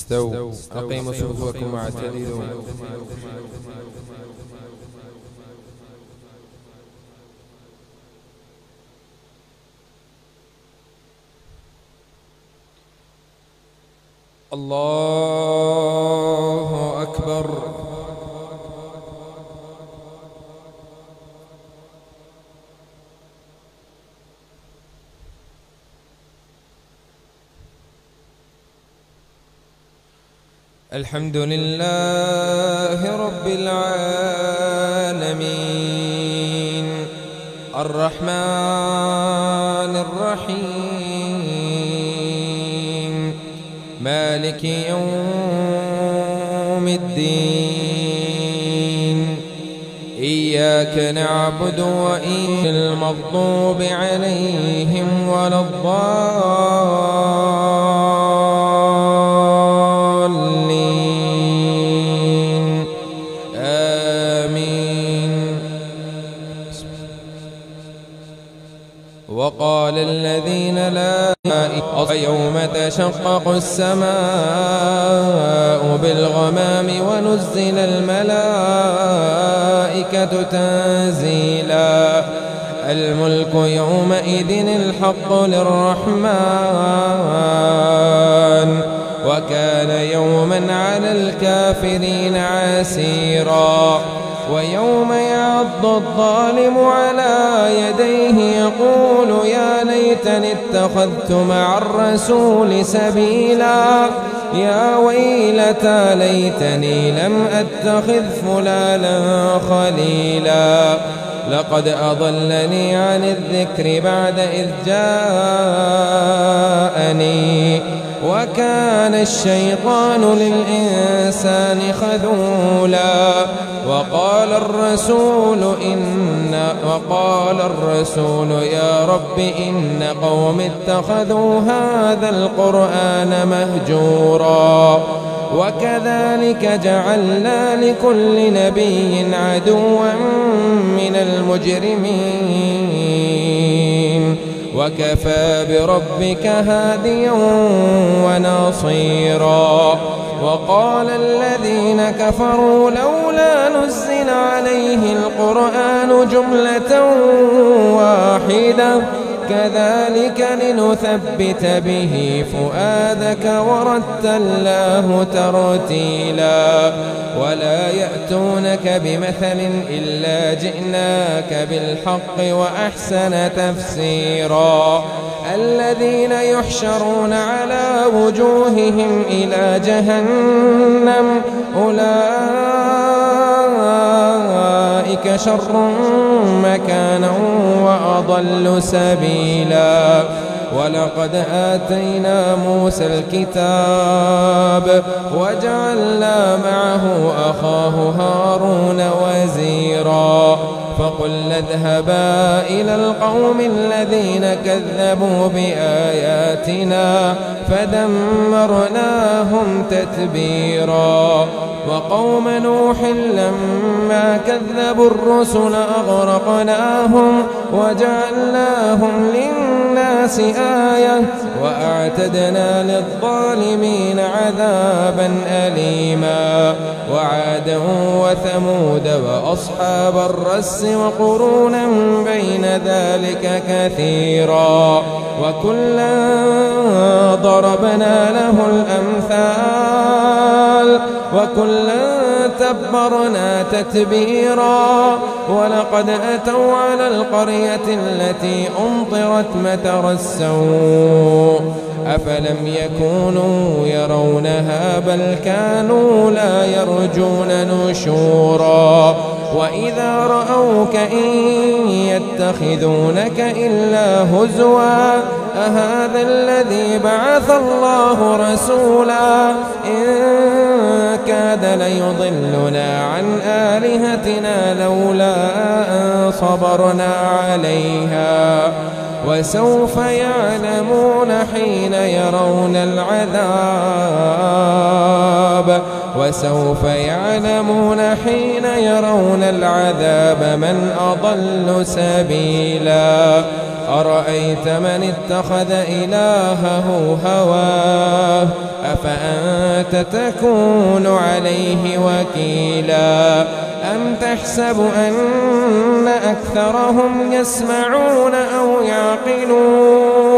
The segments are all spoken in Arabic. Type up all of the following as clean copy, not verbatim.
استووا أقيموا صفوفكم واعتدلوا. الله أكبر. الحمد لله رب العالمين الرحمن الرحيم مالك يوم الدين إياك نعبد وإياك المغضوب عليهم ولا الضالين آمين. وقال الذين لا يوم تشقق السماء بالغمام ونزل الملائكة تنزيلا الملك يومئذ الحق للرحمن وكان يوما على الكافرين عسيرا. ويوم يعض الظالم على يديه يقول يا ليتني اتخذت مع الرسول سبيلا يا ويلتى ليتني لم أتخذ فلانا خليلا لقد أضلني عن الذكر بعد إذ جاءني وكان الشيطان للإنسان خذولا. وقال الرسول يا رب إن قوم اتخذوا هذا القرآن مهجورا. وكذلك جعلنا لكل نبي عدوا من المجرمين وكفى بربك هاديا ونصيرا. وقال الذين كفروا لولا نزل عليه القرآن جملة واحدة كذلك لنثبت به فؤادك ورتلناه ترتيلا. ولا يأتونك بمثل إلا جئناك بالحق وأحسن تفسيرا. الذين يحشرون على وجوههم إلى جهنم أولئك شر مكانا وأضل سبيلا. ولقد آتينا موسى الكتاب وجعلنا معه أخاه هارون وزيرا. فقلنا اذهبا إلى القوم الذين كذبوا بآياتنا فدمرناهم تتبيرا. وقوم نوح لما كذبوا الرسل أغرقناهم وجعلناهم للناس آية وأعتدنا للظالمين عذابا أليما. وعادا وثمود وأصحاب الرس وقرونا بين ذلك كثيرا وكلا ضربنا له الأمثال وكلا تبرنا تتبيرا. ولقد أتوا على القرية التي أمطرت مطر السوء أفلم يكونوا يرونها بل كانوا لا يرجون نشورا. وإذا رأوك إن يتخذونك إلا هزوا أهذا الذي بعث الله رسولا إن كاد ليضلنا عن آلهتنا لولا أن صبرنا عليها. وسوف يعلمون حين يرون العذاب وسوف يعلمون حين يرون العذاب من أضل سبيلا أرأيت من اتخذ إلهه هواه أفأنت تكون عليه وكيلا أم تحسب أن أكثرهم يسمعون أو يعقلون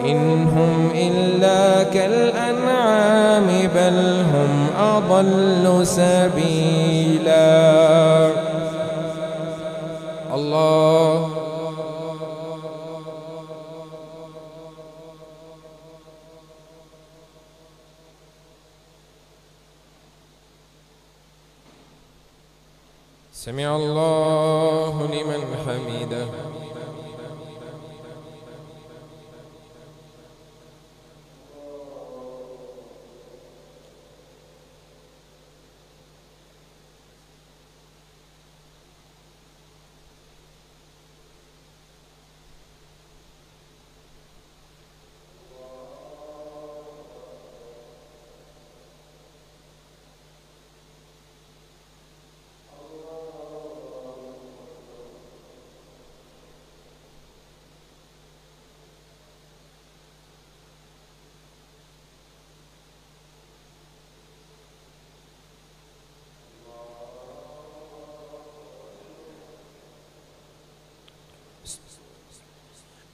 إن هم إلا كالأنعام بل هم أضل سبيلا. الله سمع الله لمن حمده.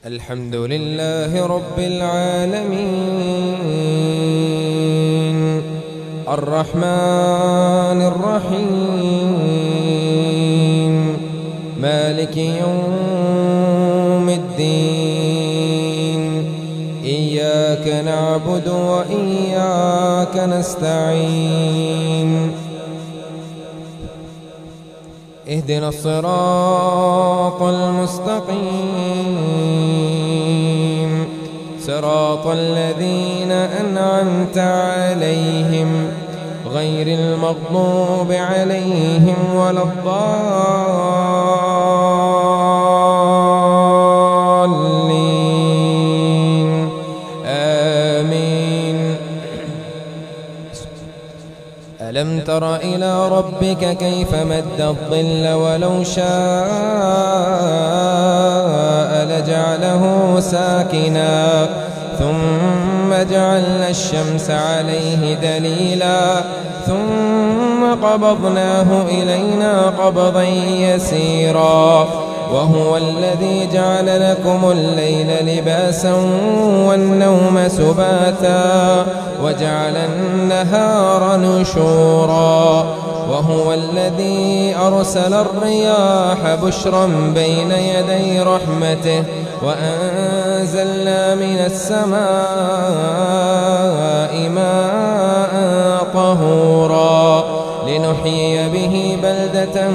الحمد لله رب العالمين الرحمن الرحيم مالك يوم الدين إياك نعبد وإياك نستعين اهدنا الصراط المستقيم صراط الذين أنعمت عليهم غير المغضوب عليهم ولا الضالين آمين. ألم تر إلى ربك كيف مد الظل ولو شاء لجعله ساكنا ثم جعلنا الشمس عليه دليلا ثم قبضناه إلينا قبضا يسيرا وهو الذي جعل لكم الليل لباسا والنوم سباتا وجعل النهار نشورا وهو الذي أرسل الرياح بشرا بين يدي رحمته وأنزلنا من السماء ماء طهورا لنحيي به بلدة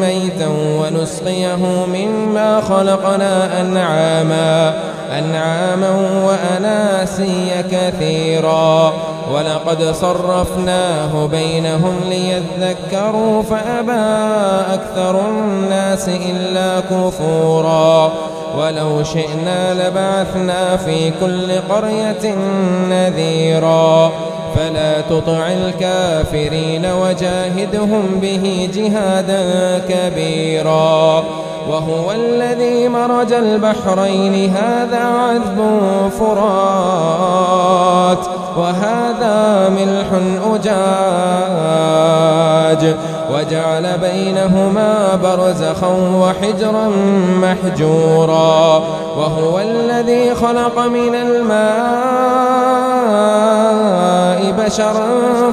ميتا ونسقيه مما خلقنا أنعاما وأناسيا كثيرا ولقد صرفناه بينهم ليذكروا فأبى أكثر الناس إلا كفورا ولو شئنا لبعثنا في كل قرية نذيرا فلا تطع الكافرين وجاهدهم به جهادا كبيرا وهو الذي مرج البحرين هذا عذب فرات وهذا ملح أجاج وجعل بينهما برزخا وحجرا محجورا وهو الذي خلق من الماء بشرا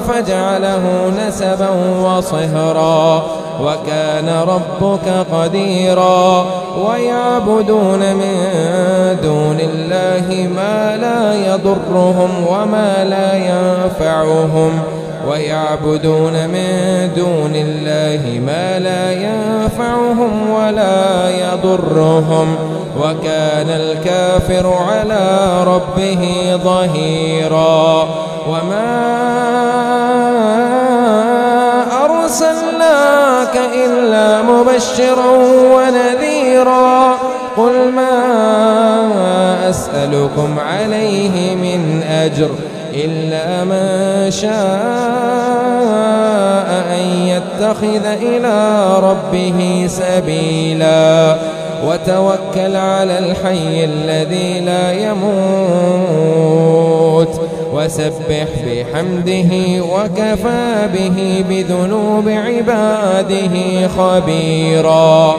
فجعله نسبا وصهرا وكان ربك قديرا ويعبدون من دون الله ما لا يضرهم وما لا ينفعهم ولا يضرهم وكان الكافر على ربه ظهيرا وما أرسلناك إلا مبشرا ونذيرا قل ما أسألكم عليه من أجر إلا من شاء أن يتخذ إلى ربه سبيلا وتوكل على الحي الذي لا يموت وسبح بحمده وكفى به بذنوب عباده خبيرا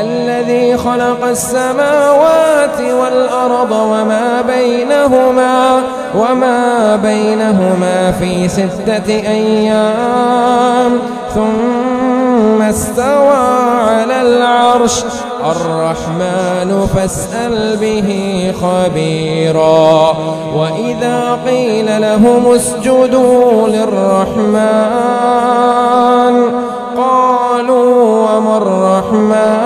الذي خلق السماوات والأرض وما بينهما في 6 أيام ثم استوى على العرش الرحمن فاسأل به خبيرا وإذا قيل لهم اسجدوا للرحمن قالوا وما الرحمن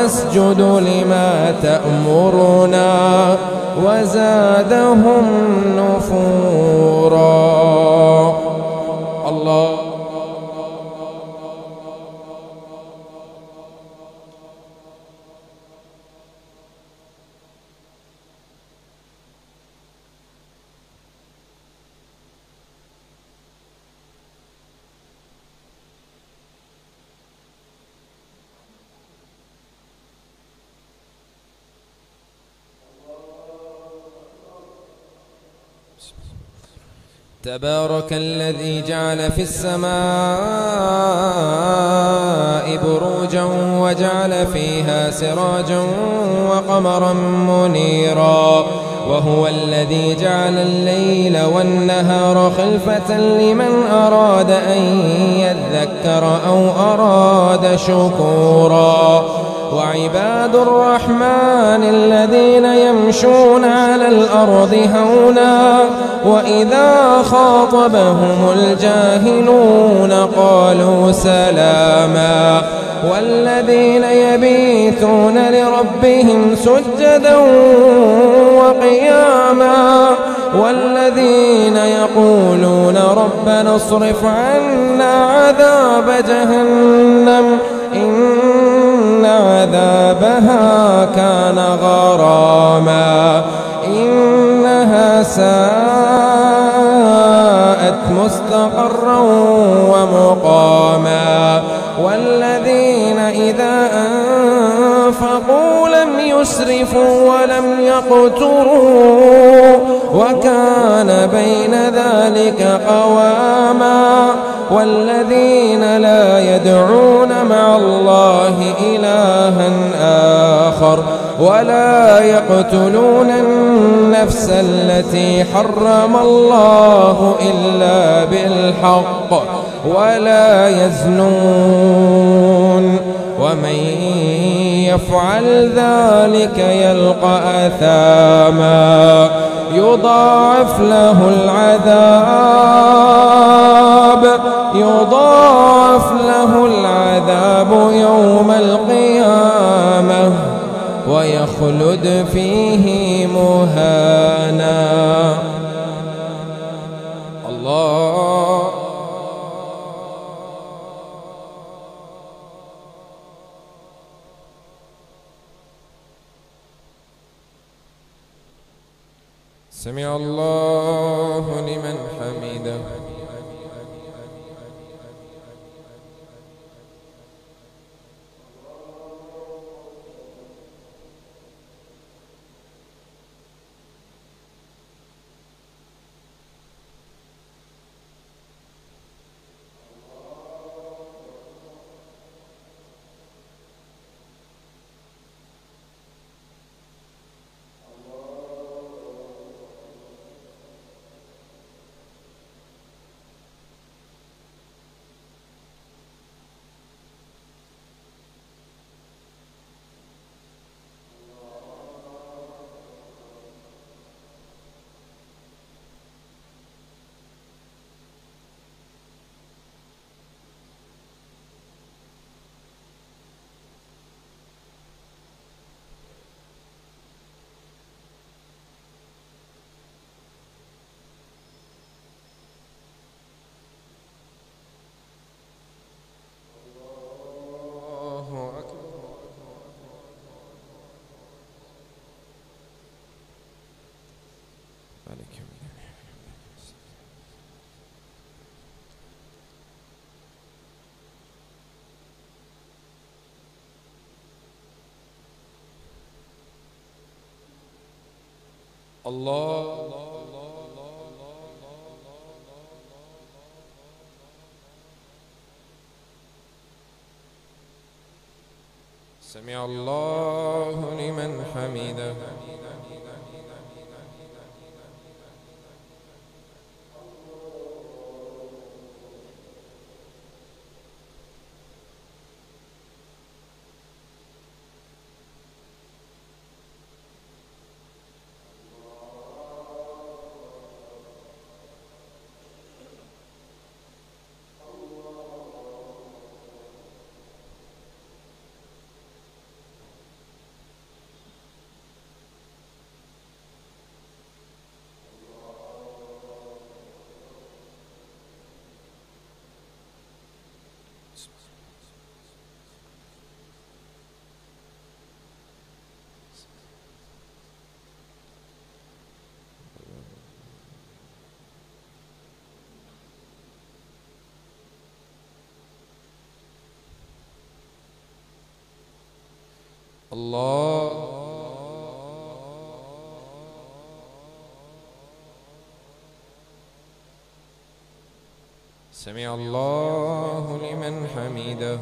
أنسجد لما تأمرنا وزادهم نفورا. الله تبارك الذي جعل في السماء بروجا وجعل فيها سراجا وقمرا منيرا وهو الذي جعل الليل والنهار خلفة لمن أراد أن يذكر أو أراد شكورا وعباد الرحمن الذين يمشون على الأرض هونا وإذا خاطبهم الجاهلون قالوا سلاما والذين يبيتون لربهم سجدا وقياما والذين يقولون ربنا اصرف عنا عذاب جهنم إن عذابها كان غراما إنها ساءت مستقرا ومقاما والذين إذا أنفقوا لم يسرفوا ولم يقتروا وكان بين ذلك قواما والذين لا يدعون مع الله إلها آخر ولا يقتلون النفس التي حرم الله إلا بالحق ولا يزنون ومن يفعل ذلك يلقى أثاما يضاعف له العذاب يوم القيامة ويخلد فيه مهانا. الله سمع الله لمن حمده. الله. سمع الله لمن حمده. الله. سمع الله لمن حمده.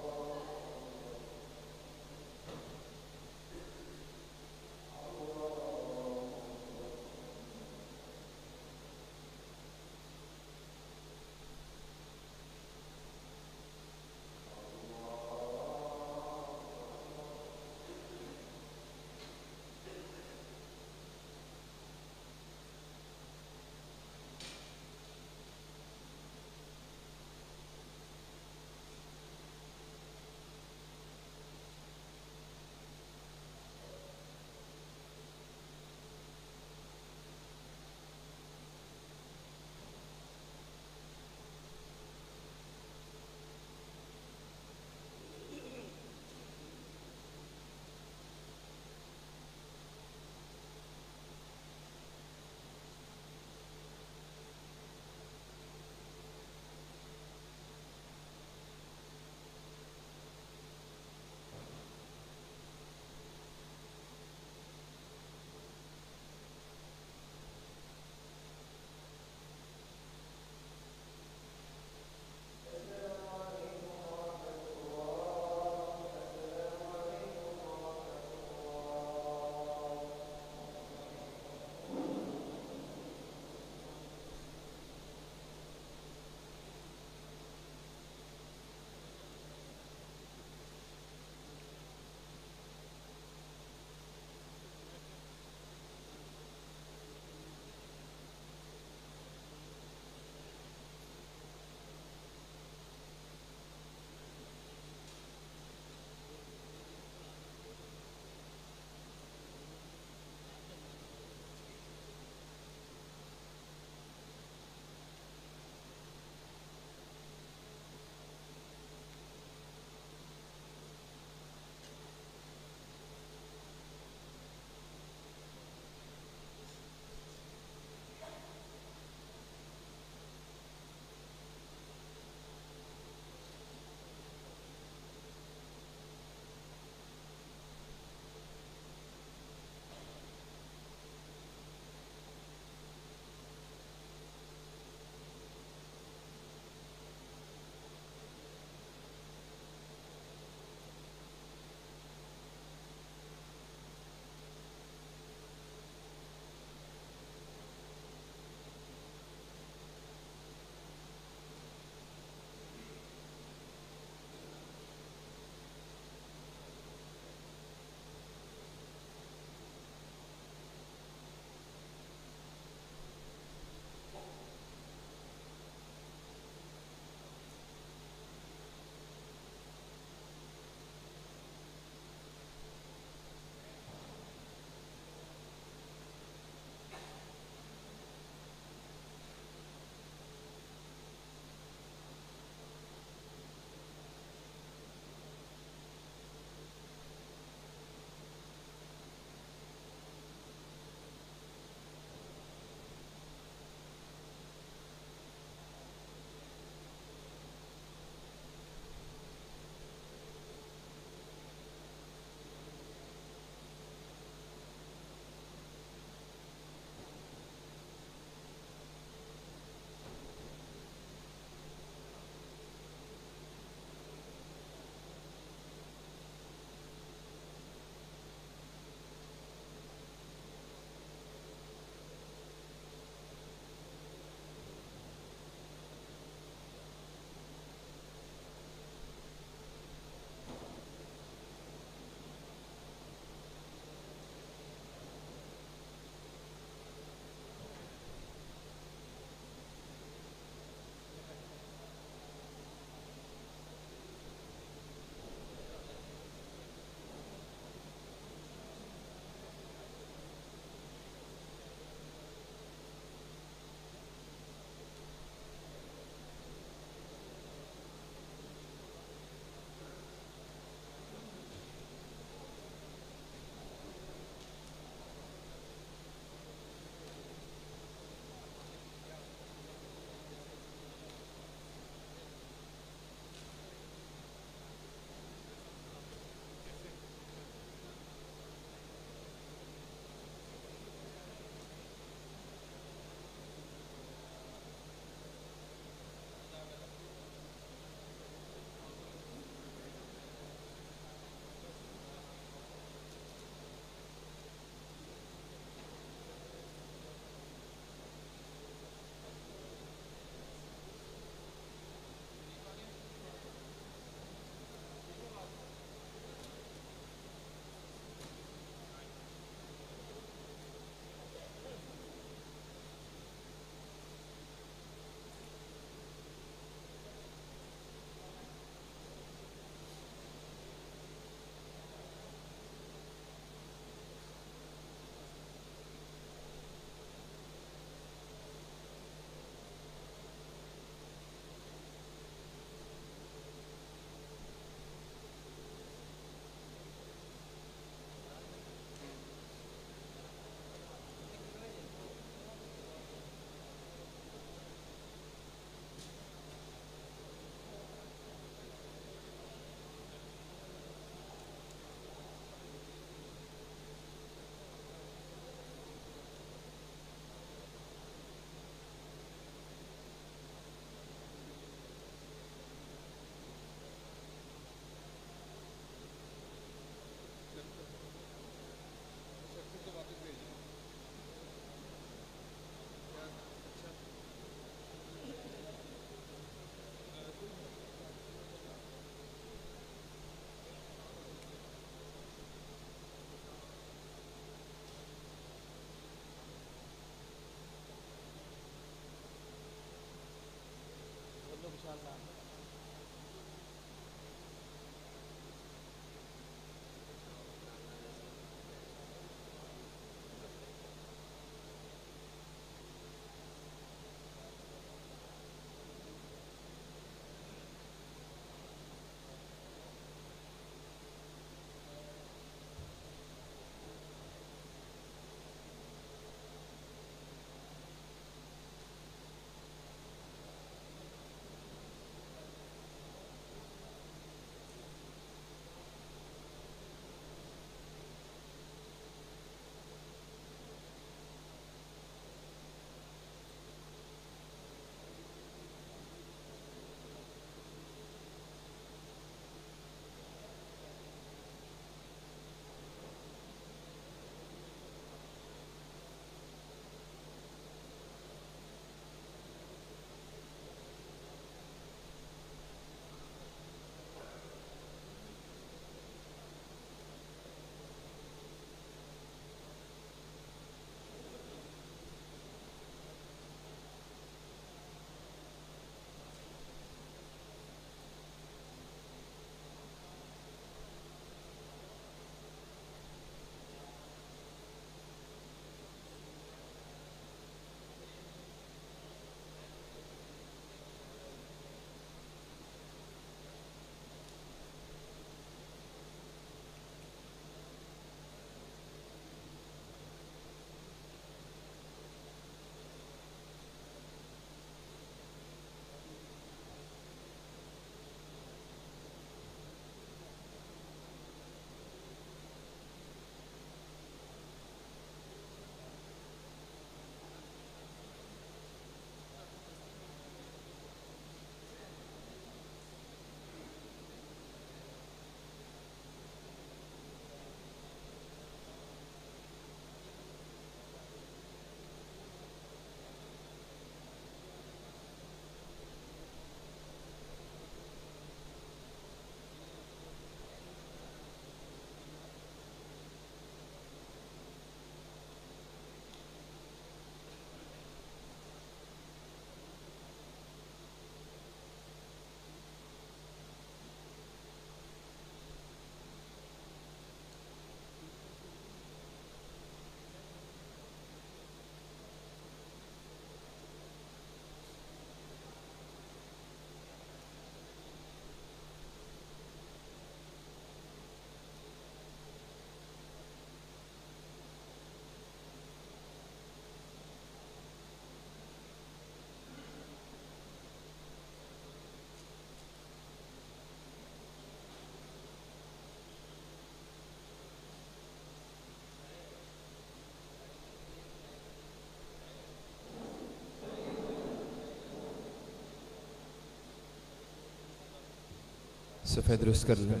सफ़ेद दुरुस्त कर लें।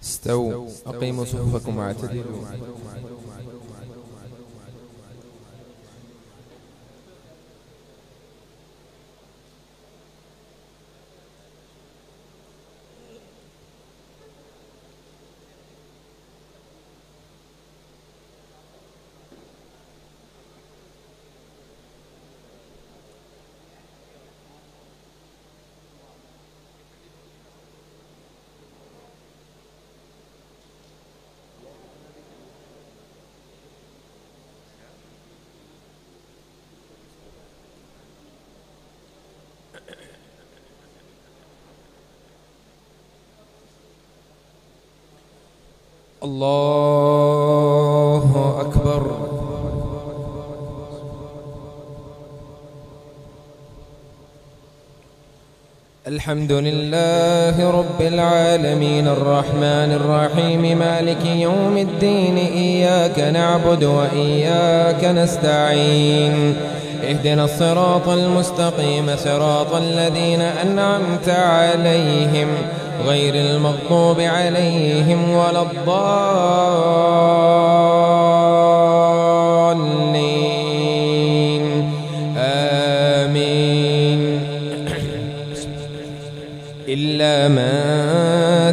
استووا أقيموا صفوفكم واعتدلوا. الله أكبر. الحمد لله رب العالمين الرحمن الرحيم مالك يوم الدين إياك نعبد وإياك نستعين اهدنا الصراط المستقيم صراط الذين أنعمت عليهم غير المغضوب عليهم ولا الضالين آمين. إلا من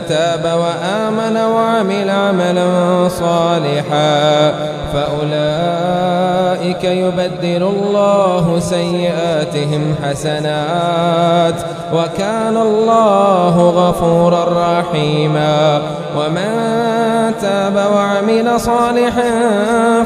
تاب وآمن وعمل عملا صالحا فأولئك يبدل الله سيئاتهم حسنات وكان الله غفورا رحيما. ومن تاب وعمل صالحا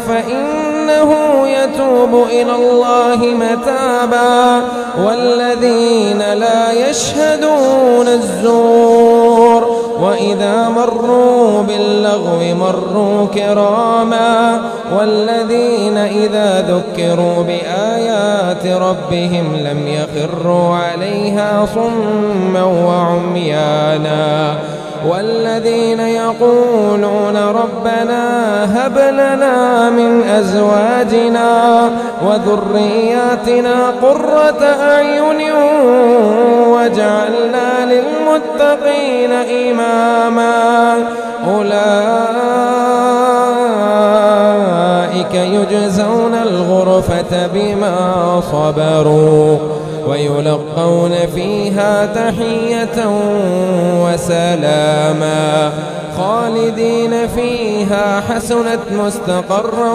فإنه يتوب إلى الله متابا. والذين لا يشهدون الزور وإذا مروا باللغو مروا كراما. والذين إذا ذكروا بآيات ربهم لم يخروا عليها صما وعميانا. والذين يقولون ربنا هب لنا من أزواجنا وذرياتنا قرة أعين واجعلنا للمتقين إماما. أولئك يجزون الغرفة بما صبروا ويلقون فيها تحية وسلاما خالدين فيها حسنت مستقرا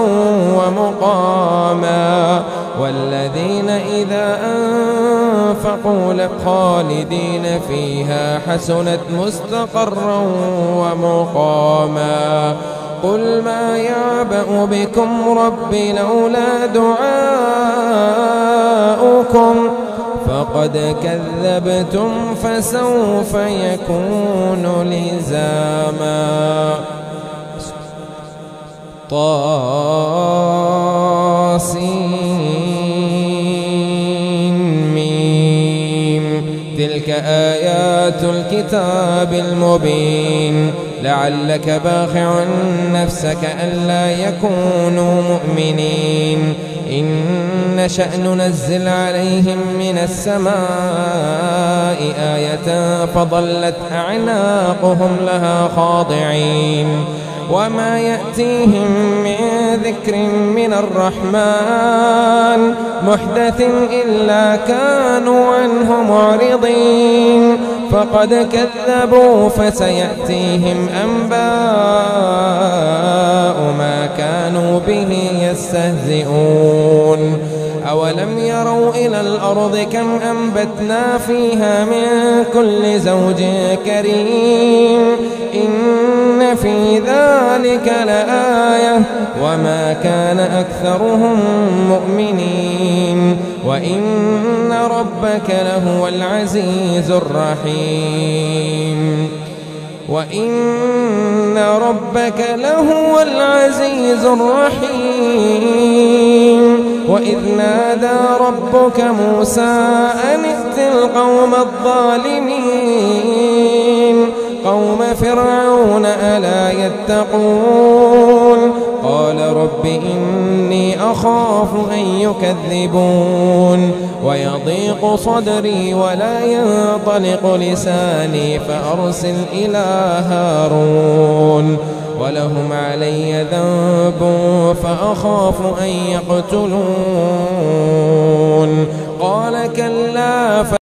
ومقاما. والذين إذا أنفقوا خالدين فيها حسنت مستقرا ومقاما. قل ما يعبأ بكم ربي لولا دعاؤكم فقد كذبتم فسوف يكون لزاما. طاسين تلك آيات الكتاب المبين لعلك باخع نفسك ألا يكونوا مؤمنين. إن نشأ ننزل عليهم من السماء آية فظلت أعناقهم لها خاضعين. وما يأتيهم من ذكر من الرحمن محدث إلا كانوا عنه معرضين. فقد كذبوا فسيأتيهم أنباء ما كانوا به يستهزئون. أولم يروا إلى الأرض كم أنبتنا فيها من كل زوج كريم إن في ذلك لآية وما كان أكثرهم مؤمنين. وإن ربك لهو العزيز الرحيم وإن ربك لهو العزيز الرحيم وإذ نادى ربك موسى أن ائت القوم الظالمين قوم فرعون ألا يتقون قال رب إني أخاف أن يكذبون ويضيق صدري ولا ينطلق لساني فأرسل إلى هارون ولهم علي ذنب فأخاف أن يقتلون قال كلا